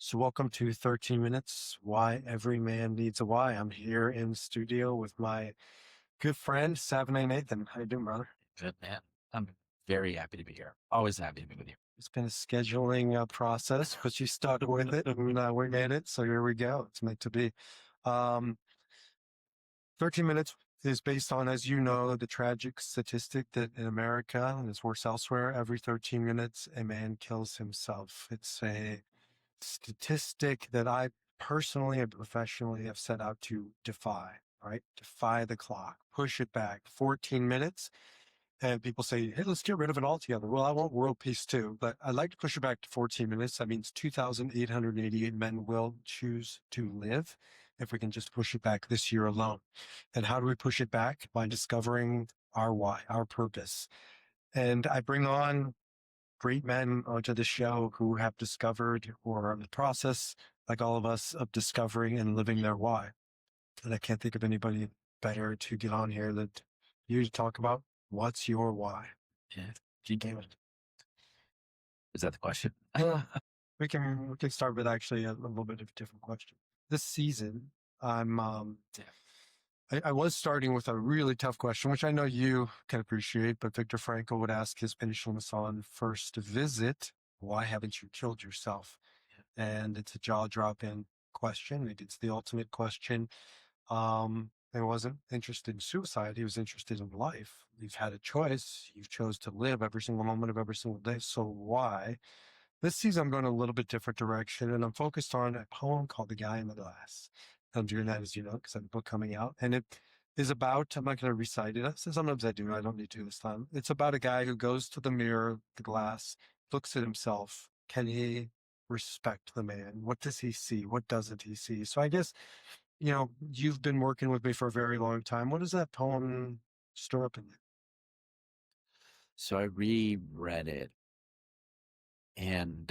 So welcome to 13 Minutes, Why Every Man Needs a Why. I'm here in studio with my good friend, Savinay Nathan. How you doing, brother? Good man. I'm very happy to be here. Always happy to be with you. It's been a scheduling process, but you started with it and we made it. So here we go. It's meant to be. Um, 13 Minutes is based on, as you know, the tragic statistic that in America, and it's worse elsewhere, every 13 minutes, a man kills himself. It's a statistic that I personally and professionally have set out to defy, right? Defy the clock, push it back 14 minutes. And people say, hey, let's get rid of it altogether. Well, I want world peace too, but I'd like to push it back to 14 minutes. That means 2,888 men will choose to live if we can just push it back this year alone. And how do we push it back? By discovering our why, our purpose. And I bring on great men onto the show who have discovered or are in the process, like all of us, of discovering and living their why. And I can't think of anybody better to get on here than you to talk about what's your why. Yeah. You gave it. Is that the question? We can start with actually a little bit of a different question. This season, I'm Yeah. I was starting with a really tough question, which I know you can appreciate, but Viktor Frankl would ask his patients on first visit, why haven't you killed yourself? And it's a jaw-dropping question. Maybe it's the ultimate question. He wasn't interested in suicide. He was interested in life. You've had a choice. You've chose to live every single moment of every single day. So why? This season, I'm going a little bit different direction, and I'm focused on a poem called The Guy in the Glass. I'm doing that, as you know, because I have a book coming out. And it is about, I'm not going to recite it. Sometimes I do. I don't need to this time. It's about a guy who goes to the mirror, the glass, looks at himself. Can he respect the man? What does he see? What doesn't he see? So I guess, you've been working with me for a very long time. What does that poem stir up in you? So I reread it, and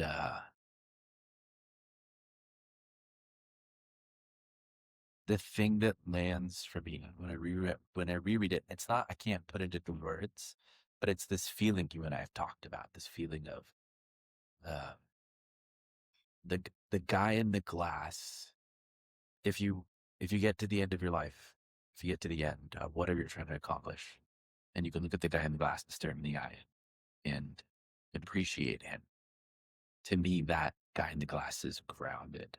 the thing that lands for me when I reread it, it's not, I can't put it into words, but it's this feeling you and I have talked about, this feeling of uh, the guy in the glass. If you if you get to the end of your life, if you get to the end of whatever you're trying to accomplish, and you can look at the guy in the glass and stare him in the eye and appreciate him. To me, that guy in the glass is grounded.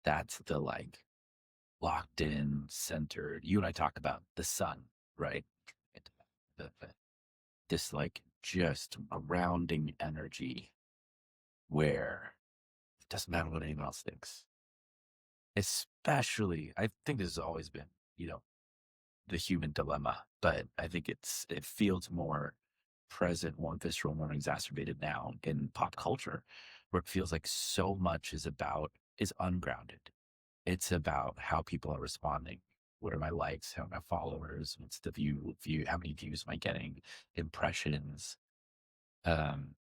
That's the like locked in, centered. You and I talk about the sun, right? The this like just a rounding energy where it doesn't matter what anyone else thinks. Especially, I think this has always been, the human dilemma, but I think it feels more present, more visceral, more exacerbated now in pop culture, where it feels like so much is ungrounded. It's about how people are responding. What are my likes? How are my followers? What's the view? How many views am I getting? Impressions.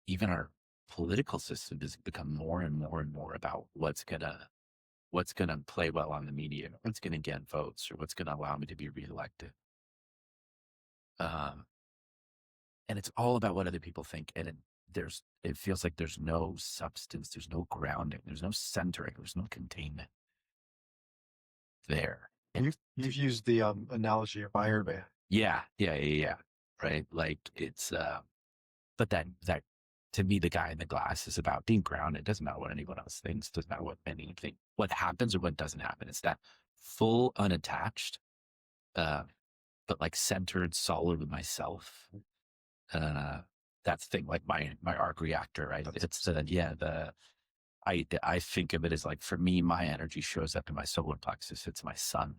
Even our political system has become more and more and more about what's gonna play well on the media, what's gonna get votes, or what's gonna allow me to be reelected. Um, and it's all about what other people think. And it feels like there's no substance, there's no grounding, there's no centering, there's no containment there. And You've used the analogy of Iron Man. yeah. Right. Like but that to me, the guy in the glass is about being grounded. It doesn't matter what anyone else thinks, doesn't matter what anything, what happens or what doesn't happen. It's that full unattached, uh, but like centered, solid with myself. Uh, that's the thing, like my arc reactor, right? It's I think of it as like, for me, my energy shows up in my solar plexus. It's my sun.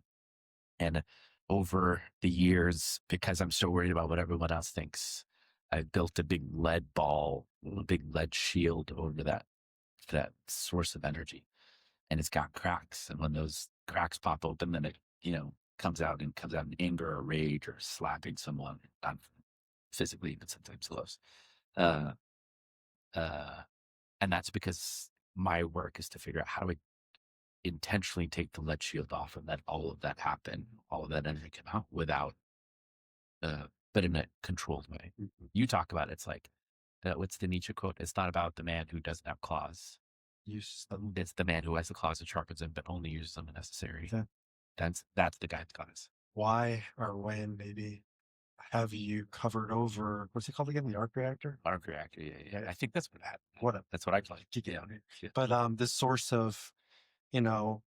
And over the years, because I'm so worried about what everyone else thinks, I built a big lead ball, a big lead shield over that source of energy. And it's got cracks. And when those cracks pop open, then it, comes out in anger or rage or slapping someone, not physically, but sometimes close. Uh, uh, and that's because my work is to figure out, how do I intentionally take the lead shield off and let all of that happen, all of that energy come out without, but in a controlled way. Mhm. You talk about it, it's like, what's the Nietzsche quote? It's not about the man who doesn't have claws. Uses them. It's the man who has the closet sharpens him, but only uses them when necessary. Yeah. That's the guy that goes. Why or when maybe have you covered over what's it called again? The arc reactor? Arc reactor. Yeah. I think that's what happened. What a That's what I call it. kick it Yeah. out here. Yeah. But this source of, you know,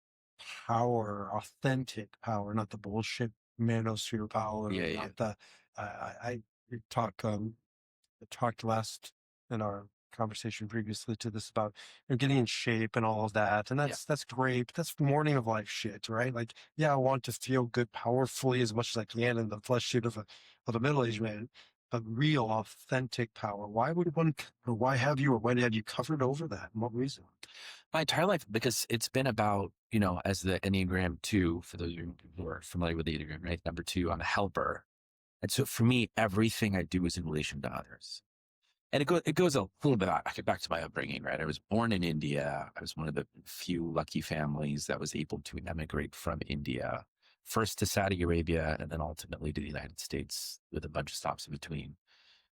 power, authentic power, not the bullshit manosphere power, Yeah. not the I we talked last in our conversation previously to this about getting in shape and all of that, and that's great. But that's morning of life shit, right? Like, yeah, I want to feel good powerfully as much as I can in the flesh suit of a middle aged man, but real authentic power. Why would one? Or why have you? Or when have you covered over that? And what reason? My entire life, because it's been about, as the Enneagram 2, for those of you who are familiar with the Enneagram, right? Number 2, I'm a helper. And so for me, everything I do is in relation to others. And it goes a little bit back to my upbringing, right? I was born in India. I was one of the few lucky families that was able to emigrate from India, first to Saudi Arabia, and then ultimately to the United States with a bunch of stops in between.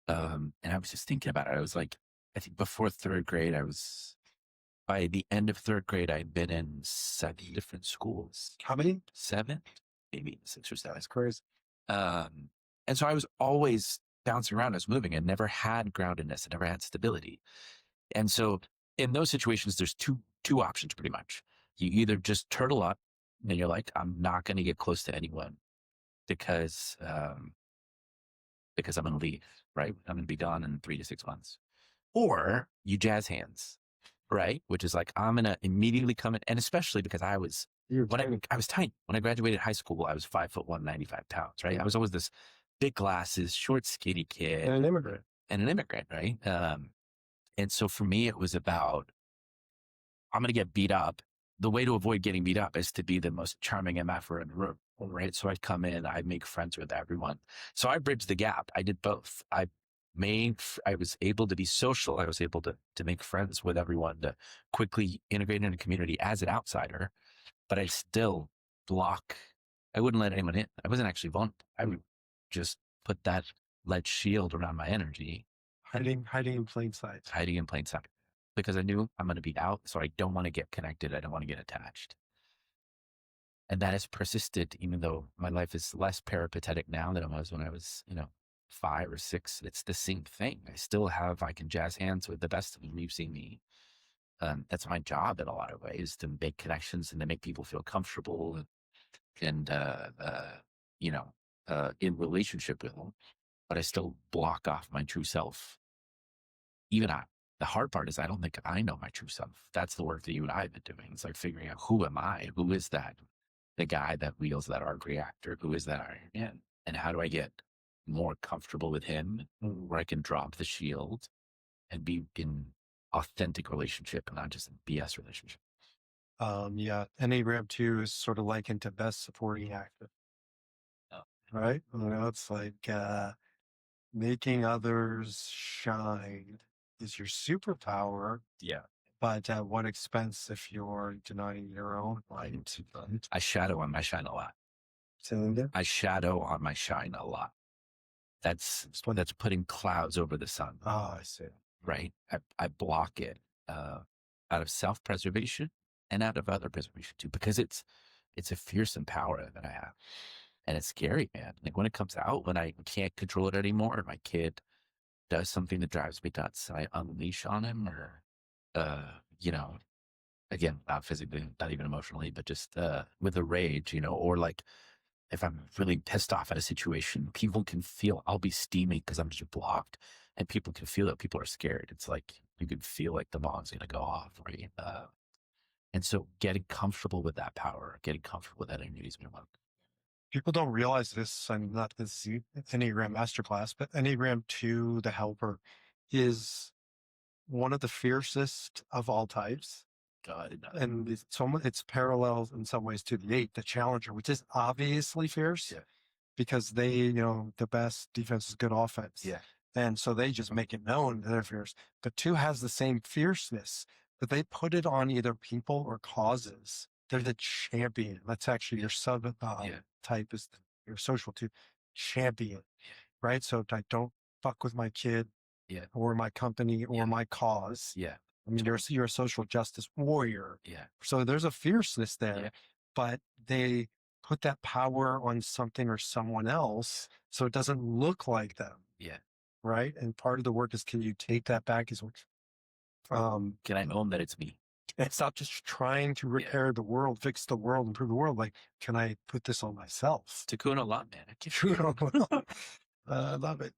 And I was just thinking about it. I was like, I think before third grade, by the end of third grade, I'd been in 7 different schools. How many? 7, maybe 6 or 7. That's crazy. And so I was always bouncing around. I was moving. I never had groundedness. I never had stability. And so in those situations, there's two options pretty much. You either just turtle up and you're like, I'm not going to get close to anyone because I'm going to leave, right? I'm going to be gone in 3 to 6 months. Or you jazz hands, right? Which is like, I'm going to immediately come in. And especially because I was tiny. When I graduated high school, I was 5'1", 95 pounds, right? I was always this big glasses, short, skinny kid. And an immigrant. Right? And so for me, it was about, I'm going to get beat up. The way to avoid getting beat up is to be the most charming MFer in the room, right? So I'd come in, I'd make friends with everyone. So I bridged the gap. I did both. I was able to be social. I was able to make friends with everyone, to quickly integrate into the community as an outsider, but I still I wouldn't let anyone in. I wasn't actually vulnerable. I would just put that lead shield around my energy. Hiding in plain sight. Hiding in plain sight. Because I knew I'm going to be out, so I don't want to get connected. I don't want to get attached. And that has persisted, even though my life is less peripatetic now than it was when I was, 5 or 6. It's the same thing. I can jazz hands with the best of them. You've seen me. That's my job in a lot of ways, to make connections and to make people feel comfortable and in relationship with them. But I still block off my true self. The hard part is I don't think I know my true self. That's the work that you and I have been doing. It's like figuring out, who am I? Who is that? The guy that wheels that arc reactor? Who is that Iron Man? And how do I get more comfortable with him, where I can drop the shield and be in authentic relationship and not just a BS relationship? Yeah. Enneagram 2 is sort of likened to best supporting actor. Oh. Right? It's like making others shine is your superpower. Yeah. But at what expense if you're denying your own light? I shadow on my shine a lot. I shadow on my shine a lot. That's putting clouds over the sun. Oh, I see. Right? I block it out of self-preservation and out of other preservation too, because it's a fearsome power that I have. And it's scary, man. Like when it comes out, when I can't control it anymore, my kid does something that drives me nuts, and I unleash on him, or, again, not physically, not even emotionally, but just with a rage, or like if I'm really pissed off at a situation, people can feel I'll be steaming because I'm just blocked, and people can feel that people are scared. It's like you can feel like the bomb's going to go off, right? And so getting comfortable with that power, getting comfortable with that energy is my work. People don't realize this. I'm not this Enneagram masterclass, but Enneagram 2, the helper, is one of the fiercest of all types. God, and it's parallel in some ways to the 8, the challenger, which is obviously fierce. Yeah. Because they, the best defense is good offense. Yeah. And so they just make it known that they're fierce. But 2 has the same fierceness, but they put it on either people or causes. They're the champion. That's actually your sub type, is your social 2 champion, right? So I don't fuck with my kid, Yeah. or my company, or my cause. Yeah. I mean, you're a social justice warrior. Yeah. So there's a fierceness there, Yeah. but they put that power on something or someone else so it doesn't look like them. Yeah. Right. And part of the work is, can you take that back? Can I own that it's me? And stop just trying to repair the world, fix the world, improve the world. Like, can I put this on myself? Tikkun olam, man. I can't I love it.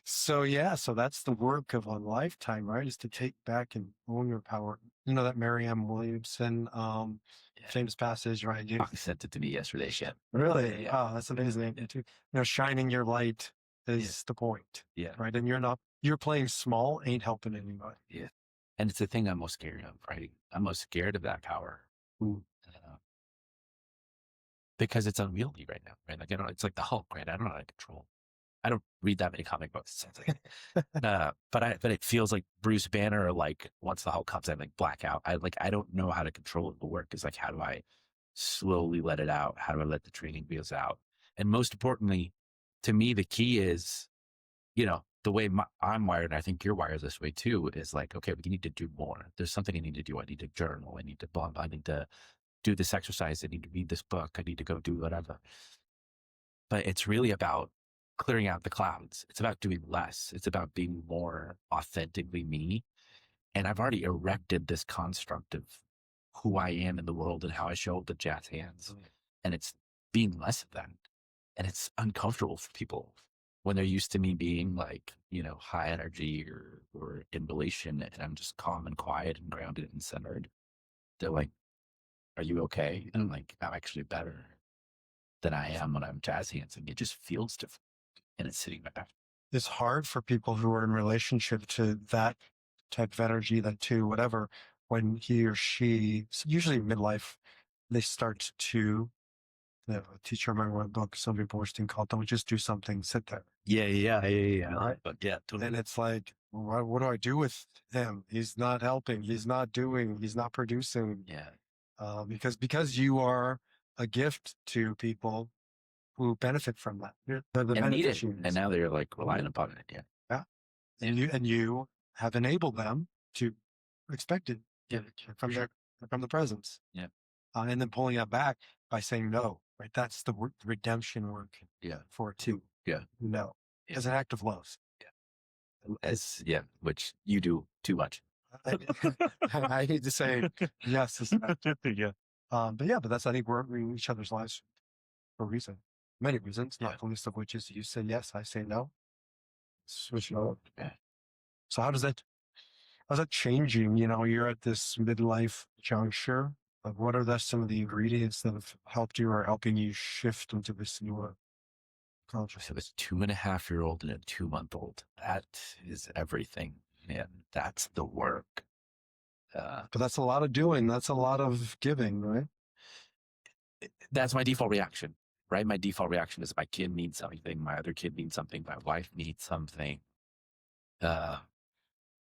So that's the work of a lifetime, right? Is to take back and own your power. You know that Marianne Williamson famous passage, right? You sent it to me yesterday. Yeah. Really? Yeah. Oh, that's amazing. Yeah. Shining your light is the point. Yeah. Right. And you're playing small, ain't helping anybody. Yeah. And it's the thing I'm most scared of, right? I'm most scared of that power. Because it's unwieldy right now, right? Like, it's like the Hulk, right? I don't know how to control. I don't read that many comic books. But it feels like Bruce Banner, like once the Hulk comes, I like blackout. I don't know how to control it. The work is like, how do I slowly let it out? How do I let the training wheels out? And most importantly, to me, the key is, the way I'm wired, and I think you're wired this way too, is like, okay, we need to do more. There's something I need to do. I need to journal. I need to do this exercise. I need to read this book. I need to go do whatever. But it's really about clearing out the clouds. It's about doing less. It's about being more authentically me. And I've already erected this construct of who I am in the world and how I show up with jazz hands. And it's being less of that. And it's uncomfortable for people when they're used to me being like, high energy or in relation, and I'm just calm and quiet and grounded and centered. They're like, are you okay? And I'm like, I'm actually better than I am when I'm jazz handsing. It just feels different. And it's sitting back. It's hard for people who are in relationship to that type of energy, that too, whatever, when he or she, usually midlife, they start to, a teacher, I remember one book, Sylvia Boorstein called, don't just do something, sit there. Yeah. Right? But yeah, totally. And it's like, what do I do with him? He's not helping. He's not doing, he's not producing. Yeah. Because you are a gift to people who benefit from that. They're the beneficiaries. And now they're like relying upon it. Yeah. Yeah. And you have enabled them to expect it from the presence. Yeah. And then pulling that back by saying no, right? That's the redemption work. Yeah. For it too. Yeah. No. Yeah. As an act of love. Yeah. Which you do too much. I hate to say yes. Yeah. But that's, I think we're in each other's lives for a reason. Many reasons, not the least of which is you say yes, I say no. Switch it up. Yeah. So how's that changing? You're at this midlife juncture. Like, what are some of the ingredients that have helped you or helping you shift into this newer consciousness? So a 2.5-year-old and a 2-month-old. That is everything. And that's the work. But that's a lot of doing. That's a lot of giving, right? That's my default reaction, right? My default reaction is my kid needs something. My other kid needs something. My wife needs something.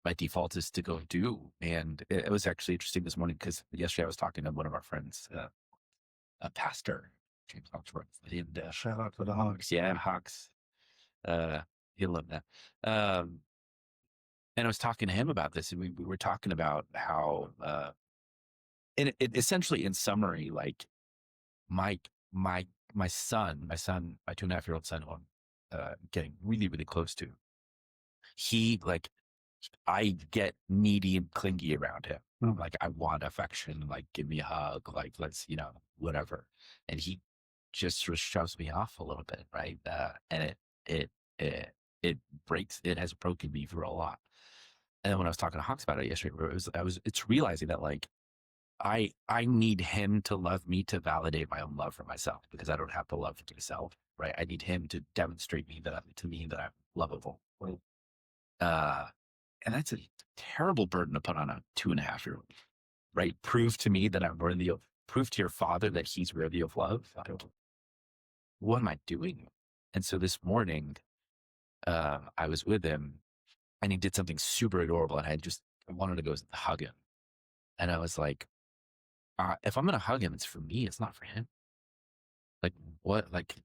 My default is to go do. And it was actually interesting this morning because yesterday I was talking to one of our friends, a pastor, James Hawksworth. And, shout out to the Hawks. Yeah, Hawks. He'll love that. And I was talking to him about this, and we were talking about how, and it essentially, in summary, like my son, my 2.5-year-old son, who I'm getting really, really close to, he like, I get needy and clingy around him. Like, I want affection, like, give me a hug, like, let's, whatever. And he just sort of shoves me off a little bit, right? And it has broken me for a lot. And then when I was talking to Hawks about it yesterday, it's realizing that like, I need him to love me to validate my own love for myself, because I don't have the love for myself, right? I need him to demonstrate to me that I'm lovable. And that's a terrible burden to put on a 2.5-year-old, right? Prove to me that I'm worthy of, prove to your father that he's worthy of love. What am I doing? And so this morning, I was with him and he did something super adorable, and I wanted to go hug him. And I was like, if I'm going to hug him, it's for me. It's not for him. Like, what, like,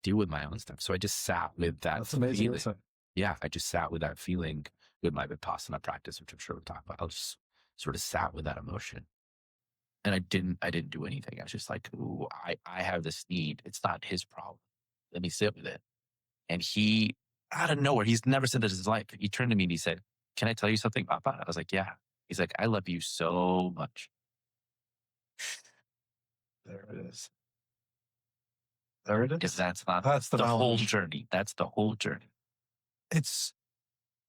deal with my own stuff. So I just sat with that. That's amazing. Yeah. I just sat with that feeling with my Vipassana practice, which I'm sure we'll talk about, I just sort of sat with that emotion. And I didn't do anything. I was just like, ooh, I have this need. It's not his problem. Let me sit with it. And he, out of nowhere, he's never said this in his life. He turned to me and he said, can I tell you something, Papa? I was like, yeah. He's like, I love you so much. There it is. There it Because is. that's not That's the whole balance. journey. That's the whole journey. It's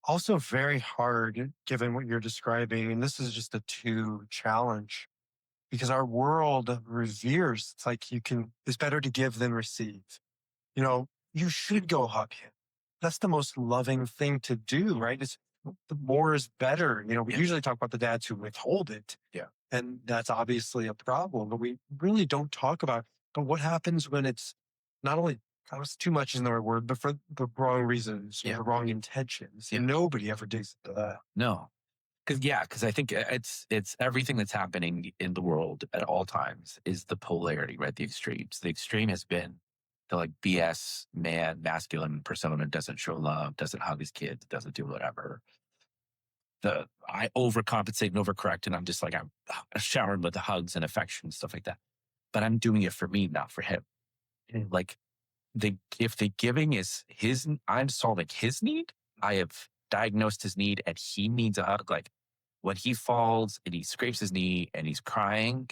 also very hard given what you're describing. And this is just a two challenge because our world reveres. It's like it's better to give than receive. You know, you should go hug him. That's the most loving thing to do, right? The more is better. You know, we usually talk about the dads who withhold it. Yeah. And that's obviously a problem, but we really don't talk about, but what happens when it's not only, that was too much in the right word, but for the wrong reasons, or the wrong intentions. Yeah. Nobody ever digs into that. No. Because I think it's everything that's happening in the world at all times is the polarity, right? The extremes. The extreme has been the like BS masculine persona, doesn't show love, doesn't hug his kids, doesn't do whatever. I overcompensate and overcorrect, and I'm just like I'm showering with the hugs and affection and stuff like that. But I'm doing it for me, not for him. Like if the giving is I'm solving his need. I have diagnosed his need, and he needs a hug. Like when he falls and he scrapes his knee and he's crying,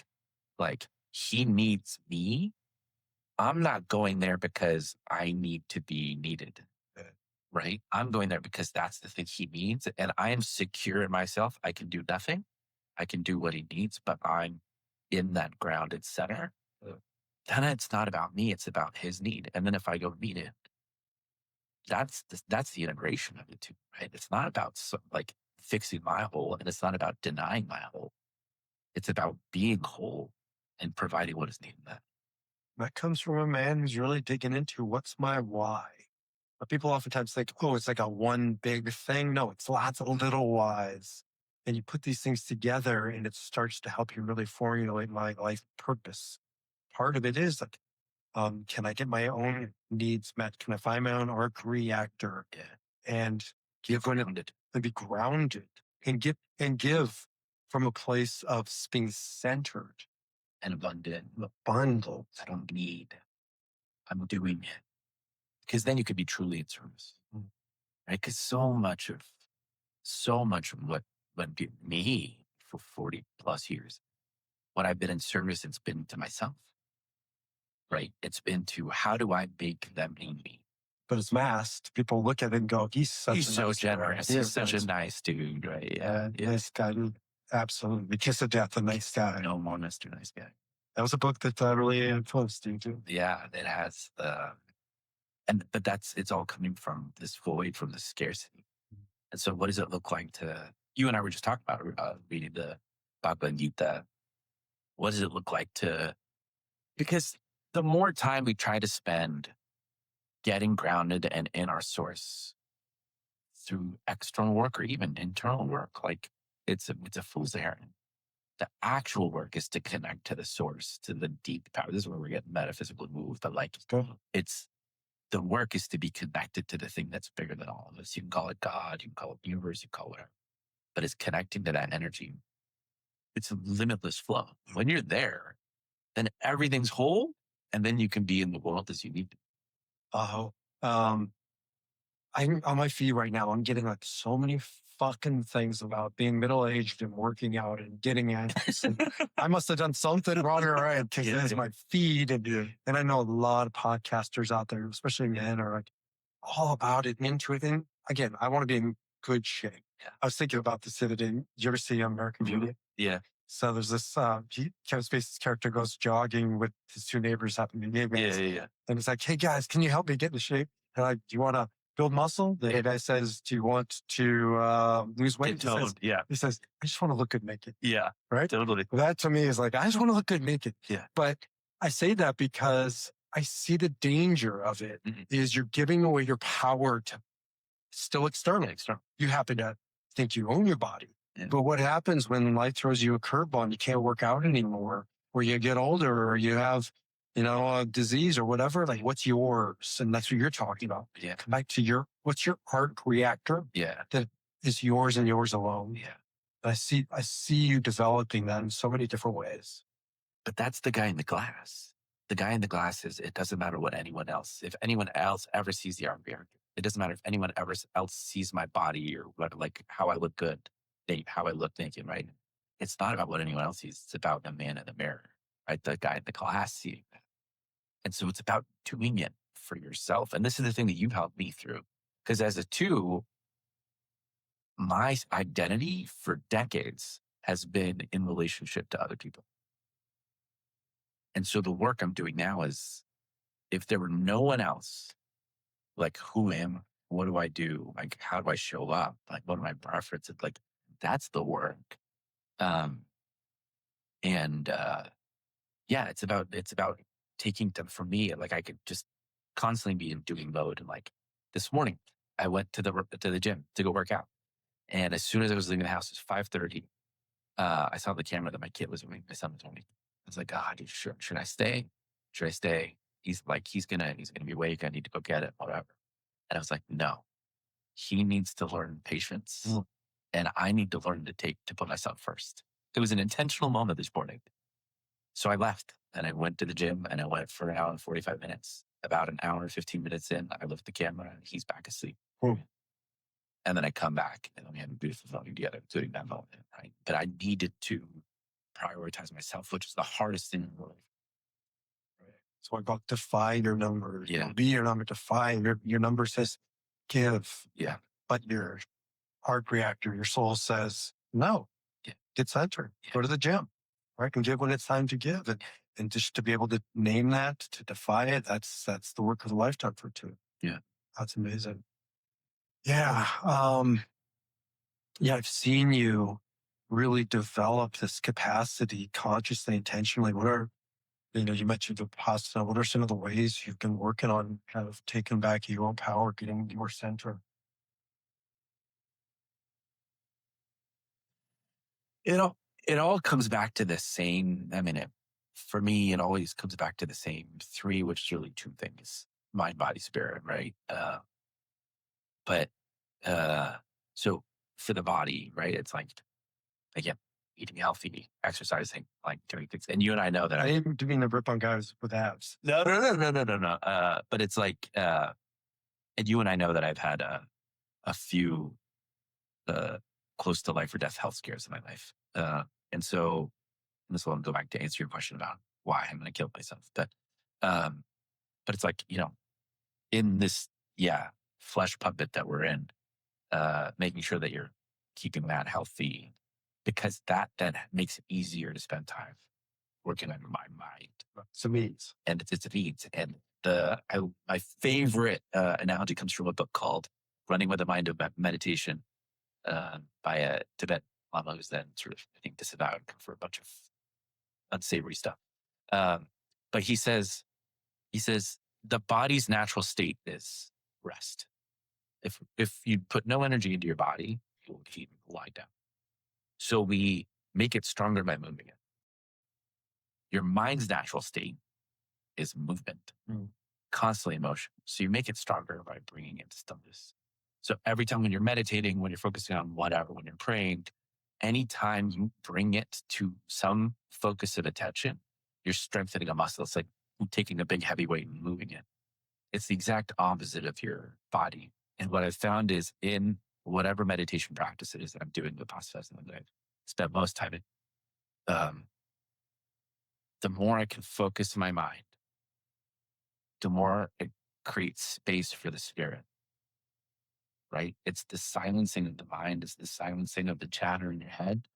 like he needs me. I'm not going there because I need to be needed, right? I'm going there because that's the thing he needs. And I am secure in myself. I can do nothing. I can do what he needs, but I'm in that grounded center. Then it's not about me. It's about his need. And then if I go meet it, that's the integration of it too, right? It's not about like fixing my hole, and it's not about denying my hole. It's about being whole and providing what is needed. That comes from a man who's really digging into what's my why. But people oftentimes think, oh, it's like a one big thing. No, it's lots of little whys. And you put these things together and it starts to help you really formulate my life purpose. Part of it is like, can I get my own needs met? Can I find my own arc reactor and be grounded and give from a place of being centered And abundant. Abundant. I don't need. I'm doing it. Because then you could be truly in service. Right? Because so much of what me for 40 plus years, when I've been in service, it's been to myself. Right? It's been to how do I make them need me? But it's masked. People look at it and go, he's so nice generous. He's such a nice dude, right? Yeah. Nice guy. Absolutely. Kiss of death, a nice guy. No more Mr. Nice Guy. That was a book that really influenced you too. Yeah, it has. But it's all coming from this void, from the scarcity. And so what does it look like you and I were just talking about reading the Bhagavad Gita. What does it look like because the more time we try to spend getting grounded and in our source through external work or even internal work, like it's a fool's errand. The actual work is to connect to the source, to the deep power. This is where we get metaphysically moved, but like the work is to be connected to the thing that's bigger than all of us. You can call it God, you can call it the universe, you can call it whatever, but it's connecting to that energy. It's a limitless flow. When you're there, then everything's whole, and then you can be in the world as you need to. I'm on my feed right now. I'm getting like so many fucking things about being middle-aged and working out and getting abs. I must have done something wrong or right because that's my feed. And I know a lot of podcasters out there, especially men, are like all about it, into it. And again, I want to be in good shape. Yeah. I was thinking about this the other day. Did you ever see American Beauty? Yeah. So there's this Kevin Spacey's character goes jogging with his two neighbors, happen to be gay guys. Yeah. And it's like, hey guys, can you help me get into shape? And like, do you want to build muscle? The guy says, do you want to lose weight? He says, I just want to look good naked. Yeah. Right? Totally. That to me is like, I just want to look good naked. Yeah. But I say that because I see the danger of it is you're giving away your power to still external. You happen to think you own your body. Yeah. But what happens when life throws you a curveball and you can't work out anymore, or you get older, or you have, a disease or whatever? Like, what's yours? And that's what you're talking about. Yeah. Come back to what's your arc reactor? Yeah. That is yours and yours alone. Yeah. I see you developing that in so many different ways. But that's the guy in the glass. The guy in the glass is, it doesn't matter what anyone else, if anyone else ever sees the art behind it. It doesn't matter if anyone else sees my body or what, like how I look good, how I look naked, right? It's not about what anyone else sees. It's about the man in the mirror, right? The guy in the glass seeing that. And so it's about doing it for yourself. And this is the thing that you've helped me through. Because as a two, my identity for decades has been in relationship to other people. And so the work I'm doing now is, if there were no one else, like, who am I? What do I do? Like, how do I show up? Like, what are my preferences? Like, that's the work. Um, and yeah, it's about taking them. For me, like, I could just constantly be in doing mode. And like this morning, I went to the gym to go work out. And as soon as I was leaving the house, it was 5:30. I saw the camera that my kid was with me. My son was with me. I was like, God, should I stay? Should I stay? He's like, he's gonna be awake. I need to go get it, whatever. And I was like, no, he needs to learn patience, and I need to learn to put myself first. It was an intentional moment this morning. So I left and I went to the gym and I went for an hour and 45 minutes. About an hour and 15 minutes in, I lift the camera and he's back asleep. And then I come back and we have a beautiful moment together, including that moment, right? But I needed to prioritize myself, which is the hardest thing in the world. So I got define your number. Yeah. Be your number. Define your number says give. Yeah. But your heart reactor, your soul says no. Yeah. Get centered. Yeah. Go to the gym. Right. And give when it's time to give. And just to be able to name that, to defy it, that's the work of a lifetime for two. Yeah. That's amazing. Yeah. Yeah, I've seen you really develop this capacity consciously, intentionally. You mentioned Vipassana. What are some of the ways you've been working on kind of taking back your own power, getting your center? It all comes back to the same. I mean, for me, it always comes back to the same three, which is really two things: mind, body, spirit, right? But so for the body, right? It's like, again, eating healthy, exercising, like doing things. And you and I know that I didn't mean to rip on guys with abs. No. But it's like, and you and I know that I've had a few close to life or death health scares in my life. And so this will go back to answer your question about why I'm going to kill myself. But it's like, in this, flesh puppet that we're in, making sure that you're keeping that healthy, because that then makes it easier to spend time working on my mind. It's a means. And it's a needs. And my favorite analogy comes from a book called Running with the Mind of Meditation, by a Tibetan Lama who's then sort of, I think, disavowed for a bunch of unsavory stuff. But he says, the body's natural state is rest. If you put no energy into your body, you will lie down. So we make it stronger by moving it. Your mind's natural state is movement, constantly in motion. So you make it stronger by bringing it to stillness. So every time when you're meditating, when you're focusing on whatever, when you're praying, anytime you bring it to some focus of attention, you're strengthening a muscle. It's like taking a big heavy weight and moving it. It's the exact opposite of your body. And what I've found is, in whatever meditation practice it is that I'm doing, the past that I've spent most time in, the more I can focus my mind, the more it creates space for the spirit, right? It's the silencing of the mind. It's the silencing of the chatter in your head.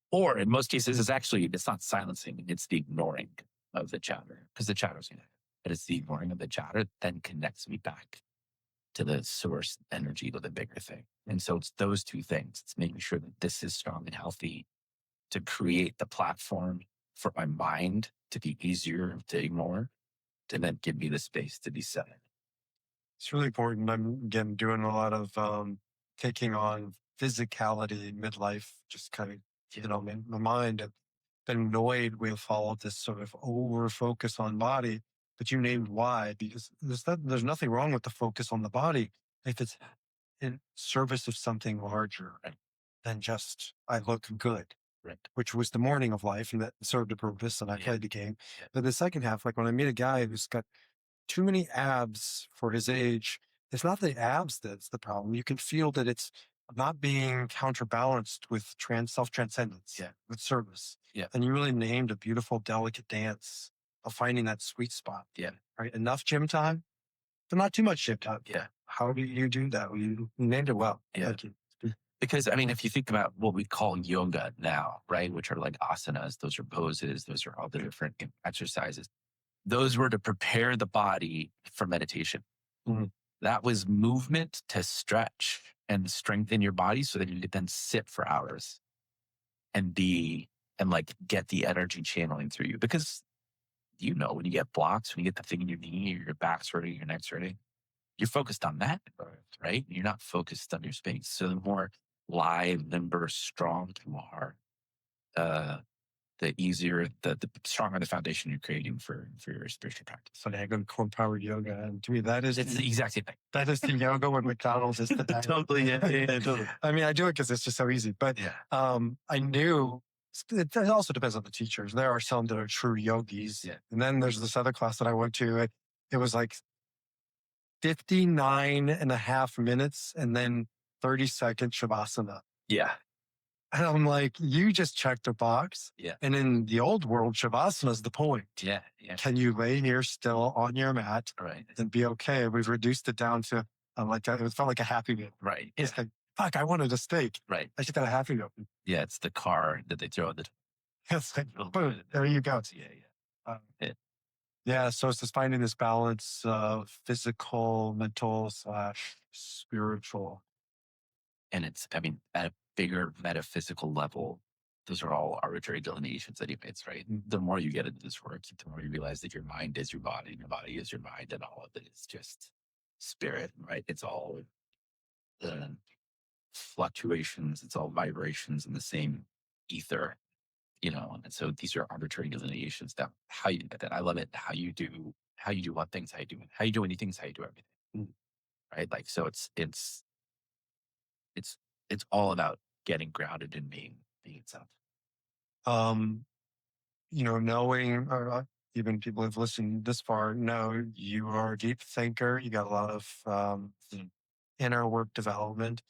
Or in most cases, it's not silencing. It's the ignoring of the chatter, because the chatter's in it. But it's the ignoring of the chatter that then connects me back to the source energy, to the bigger thing. And so it's those two things. It's making sure that this is strong and healthy to create the platform for my mind to be easier to ignore, to then give me the space to be centered. It's really important. I'm, again, doing a lot of taking on physicality midlife, just kind of, my mind. I've been annoyed with all of this sort of over focus on body, but you named why, because there's nothing wrong with the focus on the body if it's in service of something larger than just I look good, Right. which was the morning of life and that served a purpose and I played the game. Yeah. But the second half, like when I meet a guy who's got too many abs for his age, it's not the abs that's the problem. You can feel that it's not being counterbalanced with self-transcendence, with service. Yeah. And you really named a beautiful, delicate dance of finding that sweet spot. Yeah. Right. Enough gym time, but not too much gym time. Yeah. How do you do that? Well, you named it well. Yeah. Thank you. Because I mean, if you think about what we call yoga now, right, which are like asanas, those are poses, those are all the different exercises. Those were to prepare the body for meditation. Mhm. That was movement to stretch and strengthen your body so that you could then sit for hours and like get the energy channeling through you. Because when you get blocks, when you get the thing in your knee or your back's hurting, your neck's hurting, you're focused on that, right? You're not focused on your space. So the more lithe, limber, strong you are, the easier, the stronger the foundation you're creating for your spiritual practice. So I go to core power yoga, and to me, It's the exact same thing. that is the yoga when McDonald's is the Totally, yeah, totally. I mean, I do it because it's just so easy. But I knew it also depends on the teachers. There are some that are true yogis, and then there's this other class that I went to. It was like 59 and a half minutes, and then 30-second shavasana. Yeah. And I'm like, you just checked a box. Yeah. And in the old world, shavasana is the point. Yeah. Yeah. Can you lay here still on your mat and be okay? We've reduced it down to it felt like a happy meal. Right. It's like, fuck, I wanted a steak. Right. I just got a happy meal. Yeah. It's the car that they throw in the. It's like, boom, there you go. Yeah. So it's just finding this balance of physical, mental / spiritual. And it's, I mean, at a bigger metaphysical level, those are all arbitrary delineations that he makes, right? The more you get into this work, the more you realize that your mind is your body and your body is your mind, and all of it is just spirit, right? It's all fluctuations, it's all vibrations in the same ether, and so these are arbitrary delineations that I love it, how you do one things, how you do anything, how you do everything. Right? Like, so it's all about getting grounded and being itself. Knowing, or even people who've listened this far know you are a deep thinker. You got a lot of inner work development.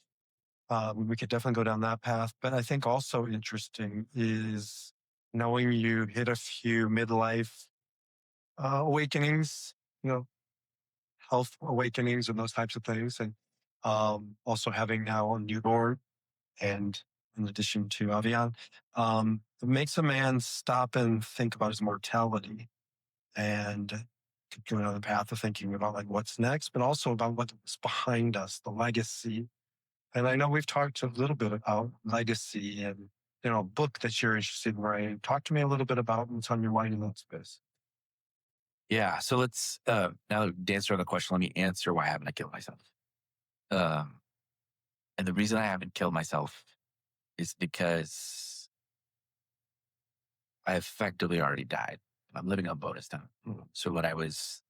We could definitely go down that path. But I think also interesting is knowing you hit a few midlife awakenings, health awakenings and those types of things. And also having now a newborn, and in addition to Avian, it makes a man stop and think about his mortality and go down the path of thinking about like what's next, but also about what's behind us, the legacy. And I know we've talked a little bit about legacy and, a book that you're interested in writing. Talk to me a little bit about what's on your mind in that space. Yeah. So let's, now to answer the question, let me answer why haven't I killed myself? And the reason I haven't killed myself is because I effectively already died. I'm living on bonus time. So when I was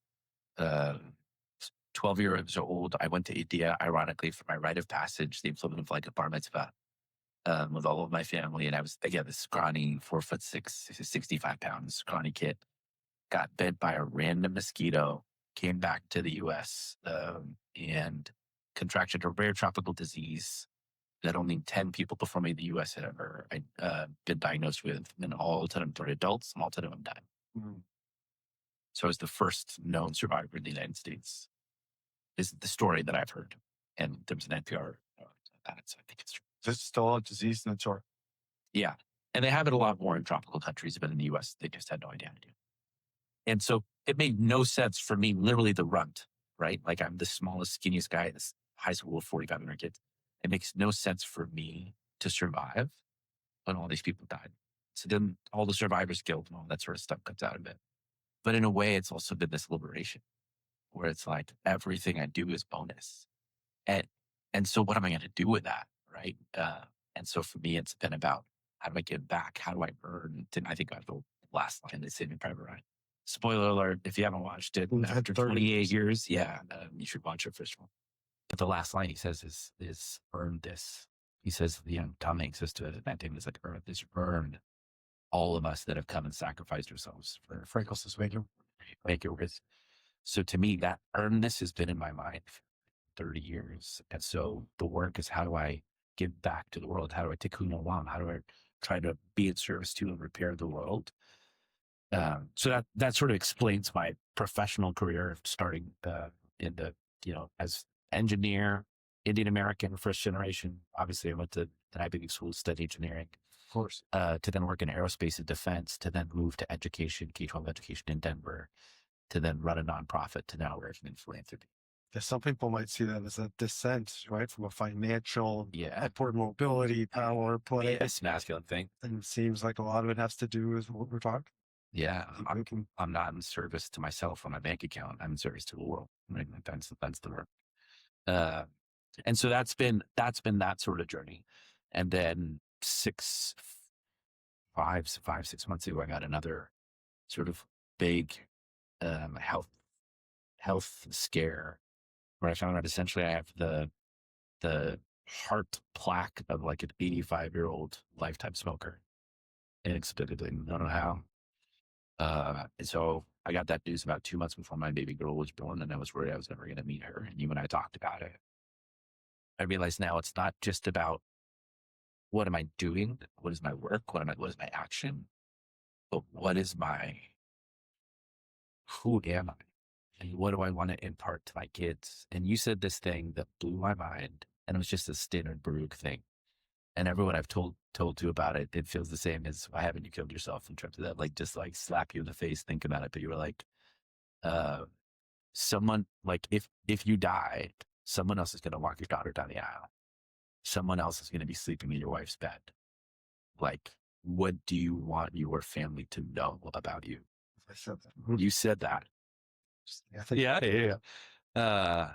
12 years old, I went to India, ironically, for my rite of passage, the equivalent of like a bar mitzvah, with all of my family. And I was, again, this scrawny 4'6", 65 pounds, scrawny kid, got bit by a random mosquito, came back to the US, and contracted a rare tropical disease that only 10 people before me in the US had ever been diagnosed with, and all 10 of them were adults, and all 10 of them died. So I was the first known survivor in the United States, is the story that I've heard. And there was an NPR about it, so I think it's true. Is it still a disease in the sort? Yeah. And they have it a lot more in tropical countries, but in the US, they just had no idea how to do it. And so it made no sense for me, literally the runt, right? Like, I'm the smallest, skinniest guy in this high school of 4,500 kids. It makes no sense for me to survive when all these people died. So then all the survivor's guilt and all that sort of stuff comes out of it. But in a way, it's also been this liberation where it's like everything I do is bonus. And so what am I going to do with that, right? And so for me, it's been about how do I give back? How do I earn? And I think about the last line they Saving Private Ryan. Spoiler alert, if you haven't watched it, after 28 years, you should watch it first of all. But the last line he says is earn this. He says, Tom Hanks says to it, that thing is like, earn this, earn all of us that have come and sacrificed ourselves for Frankel says, make it worth. So to me, that earn this has been in my mind for 30 years. And so the work is, how do I give back to the world? How do I tikkun olam? How do I try to be in service to and repair the world? So that sort of explains my professional career, starting in the, as engineer, Indian American, first generation. Obviously, I went to the Ivy League school, study engineering, of course, to then work in aerospace and defense, to then move to education, K-12 education in Denver, to then run a nonprofit, to now working in philanthropy. Yeah, some people might see that as a descent, right, from a financial, Yeah, upward mobility, power play. it's masculine thing. And it seems like a lot of it has to do with what we're talking. Yeah, I'm not in service to myself or my bank account. I'm in service to the world. Right? That's the work. And so that's been that sort of journey. And then 6 months ago, I got another sort of big health scare, where I found out essentially I have the heart plaque of like an 85-year-old lifetime smoker. Inexplicably, I don't know how. And so I got that news about 2 months before my baby girl was born, and I was worried I was never going to meet her. And you and I talked about it. I realize now it's not just about what am I doing, what is my work, what is my action, but who am I? And what do I want to impart to my kids? And you said this thing that blew my mind, and it was just a standard Baruch thing. And everyone I've told to about it, it feels the same as, why haven't you killed yourself, in terms of that, like, just like slap you in the face, think about it. But you were like, someone, like, if you died, someone else is going to walk your daughter down the aisle. Someone else is going to be sleeping in your wife's bed. Like, what do you want your family to know about you? I said that. You said that. Yeah.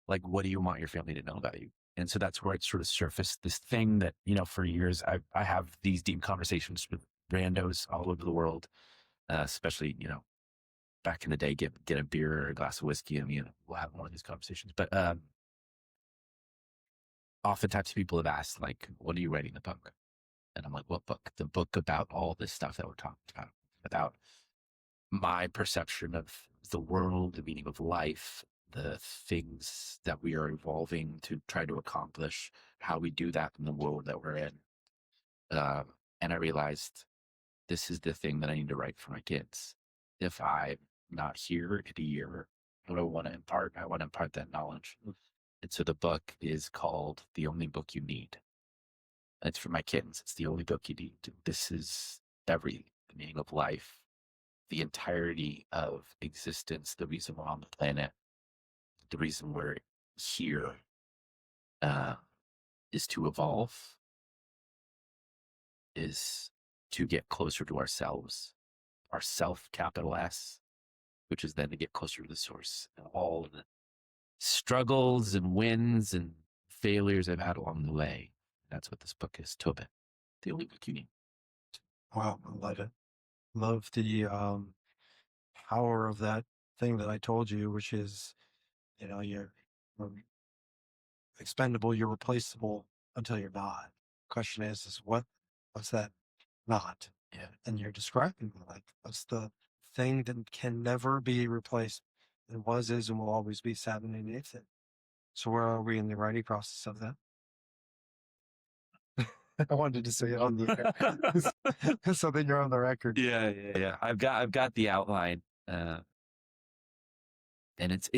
Like, what do you want your family to know about you? And so that's where it sort of surfaced, this thing that, for years, I have these deep conversations with randos all over the world, especially, back in the day, get a beer or a glass of whiskey, and, we'll have one of these conversations. But oftentimes people have asked, like, what are you writing the book? And I'm like, what book? The book about all this stuff that we're talking about my perception of the world, the meaning of life, the things that we are evolving to try to accomplish, how we do that in the world that we're in. And I realized this is the thing that I need to write for my kids. If I'm not here in a year, what do I want to impart? I want to impart that knowledge. And so the book is called The Only Book You Need. It's for my kids. It's the only book you need. This is the meaning of life, the entirety of existence, the reason we're on the planet, the reason we're here, is to evolve, is to get closer to ourselves, our self, capital S, which is then to get closer to the source, and all the struggles and wins and failures I've had along the way. That's what this book is, Tobit, the only book you need. Wow, I love it. Love the power of that thing that I told you, which is, you're expendable, you're replaceable until you're not. Question is what's that not? Yeah. And you're describing, like, what's the thing that can never be replaced? It was, is, and will always be Savinay Nathan. So where are we in the writing process of that? I wanted to say it on the air, so that you're on the record. Yeah. I've got the outline, and it's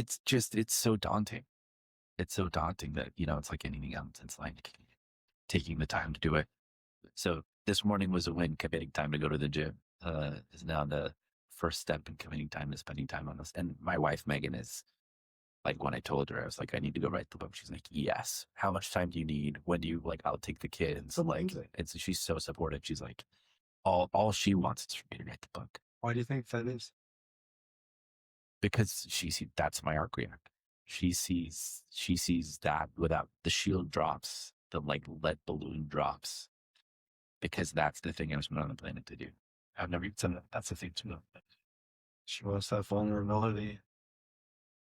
so daunting. It's so daunting that, it's like anything else. It's like taking the time to do it. So this morning was a win. Committing time to go to the gym is now the first step in committing time to spending time on this. And my wife, Megan, is like, when I told her, I was like, I need to go write the book. She's like, yes. How much time do you need? When do you, like, I'll take the kids. Like, and so she's so supportive. She's like, all she wants is for me to write the book. Why do you think that is? Because that's my arc reactor. She sees that without the shield drops, the like lead balloon drops, because that's the thing I was put on the planet to do. I've never even said that. That's the thing to know. She wants that vulnerability.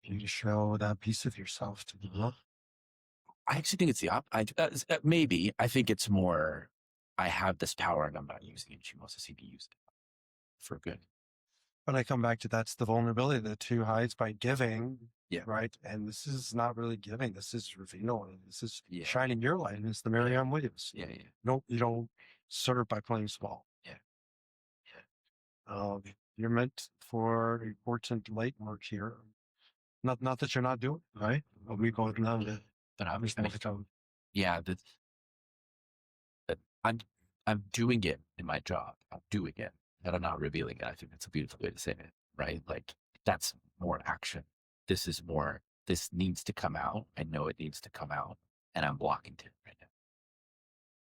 You need to show that piece of yourself to the world. I actually think it's the maybe I think it's more I have this power and I'm not using it. She wants to see me use it for good. But I come back to that's the vulnerability. The two hides by giving, Yeah. right? And this is not really giving. This is revealing. This is Yeah. shining your light. And it's the Marianne Williams. Yeah. Yeah. No, you don't serve by playing small. Yeah. You're meant for important light work here. Not that you're not doing it, right? But we go down to But I'm there's more to come. yeah. I'm doing it in my job. I'm doing it, and I'm not revealing it. I think that's a beautiful way to say it, right? Like that's more action. This is more. This needs to come out. I know it needs to come out, and I'm blocking it right now.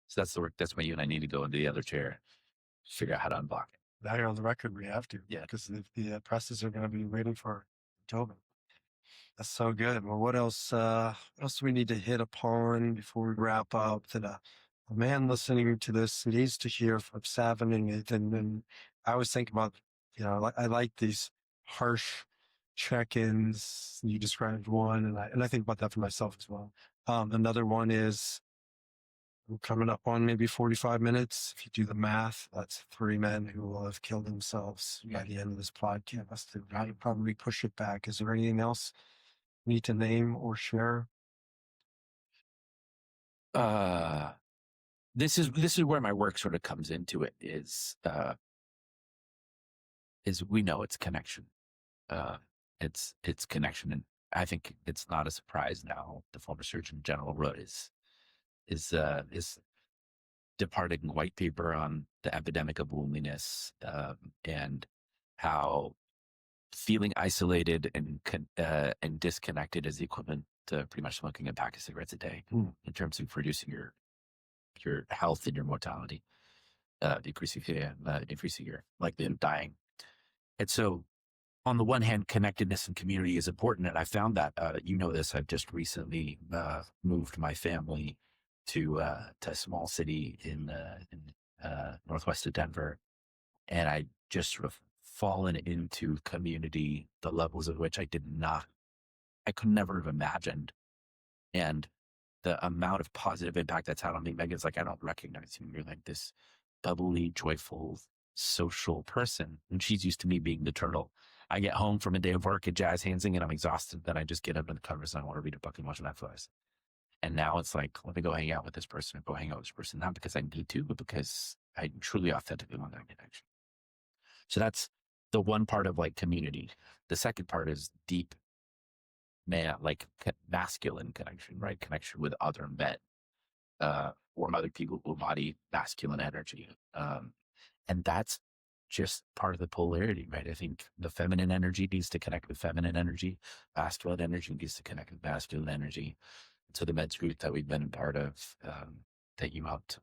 So that's the work. That's why you and I need to go into the other chair, figure out how to unblock it. Now you're on the record. We have to, Yeah. because the presses are going to be waiting for October. That's so good. Well, what else? What else do we need to hit upon before we wrap up? That a man listening to this needs to hear from Savinay Nathan. And I always think about, I like these harsh check-ins. You described one, and I think about that for myself as well. Another one is we're coming up on maybe 45 minutes. If you do the math, that's 3 men who will have killed themselves by the end of this podcast. I'd probably push it back. Is there anything else you need to name or share? This is where my work sort of comes into it is we know it's connection. It's connection. And I think it's not a surprise now. The former Surgeon General wrote is departing white paper on the epidemic of loneliness, and how feeling isolated and disconnected is equivalent to pretty much smoking a pack of cigarettes a day in terms of reducing your health and your mortality, increasing your likelihood of dying. And so, on the one hand, connectedness and community is important, and I found that this. I've just recently moved my family to a small city in northwest of Denver, and I just sort of fallen into community, the levels of which I could never have imagined, and the amount of positive impact that's had on me. Megan's like, I don't recognize you. You're like this bubbly, joyful, social person, and she's used to me being the turtle. I get home from a day of work at jazz handsing and I'm exhausted. Then I just get up in the covers and I want to read a book and watch Netflix. And now it's like, let me go hang out with this person and go hang out with this person, not because I need to, but because I truly authentically want that connection. So that's the one part of like community. The second part is deep masculine connection, right? Connection with other men, or other people who embody masculine energy. And that's just part of the polarity, right? I think the feminine energy needs to connect with feminine energy. Masculine energy needs to connect with masculine energy. So the men's group that we've been a part of, that you helped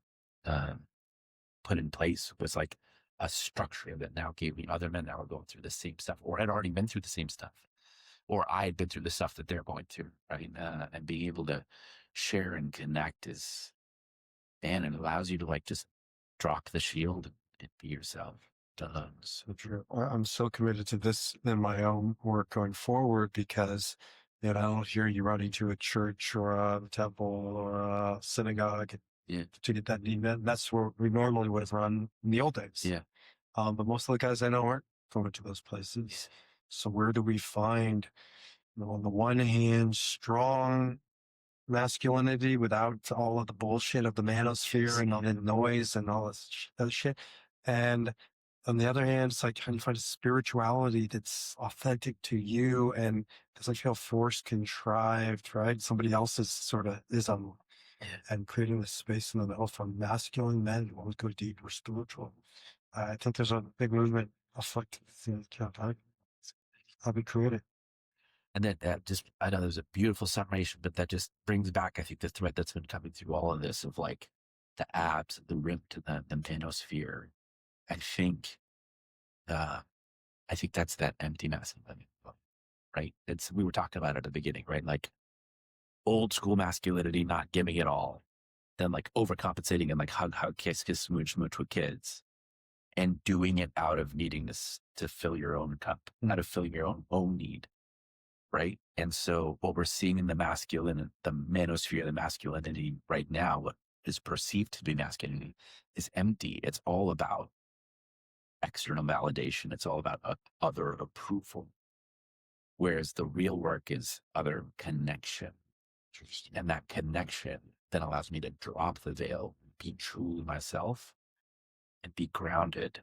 put in place, was like a structure that now gave me other men that were going through the same stuff, or had already been through the same stuff, or I had been through the stuff that they're going through, right? And being able to share and connect is, man, it allows you to like just drop the shield and be yourself. So true. I'm so committed to this in my own work going forward, because I don't hear you running to a church or a temple or a synagogue to get that need met. That's where we normally would have run in the old days. Yeah. But most of the guys I know aren't going to those places. So where do we find, on the one hand, strong masculinity without all of the bullshit of the manosphere and all the noise and all this other shit? And on the other hand, it's like, how do you find a spirituality that's authentic to you and doesn't feel forced, contrived, right? Somebody else's sort of ism, and creating this space in the middle for masculine men who always go deep or spiritual. I think there's a big movement afoot I'll be created. And that just, I know there's a beautiful summation, but that just brings back, I think, the thread that's been coming through all of this of like the abs, the rim to the manosphere. I think that's that emptiness, right? We were talking about it at the beginning, right? Like old school masculinity, not giving it all, then like overcompensating and like hug, kiss, smooch with kids, and doing it out of needing to fill your own cup, out of filling your own need. right? And so what we're seeing in the masculine, the manosphere, the masculinity right now, what is perceived to be masculinity is empty. It's all about external validation. It's all about other approval. Whereas the real work is other connection. And that connection then allows me to drop the veil, be truly myself, and be grounded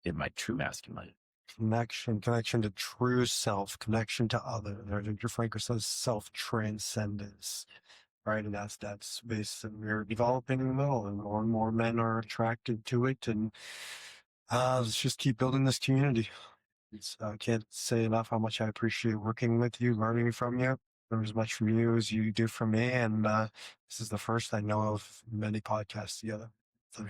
in my true masculinity. Connection to true self, connection to other. Dr. Frankel says self-transcendence, right? And that's based, and we're developing in the middle, and more men are attracted to it. And let's just keep building this community. I can't say enough how much I appreciate working with you, learning from you. Learn as much from you as you do from me. And this is the first I know of many podcasts together. So,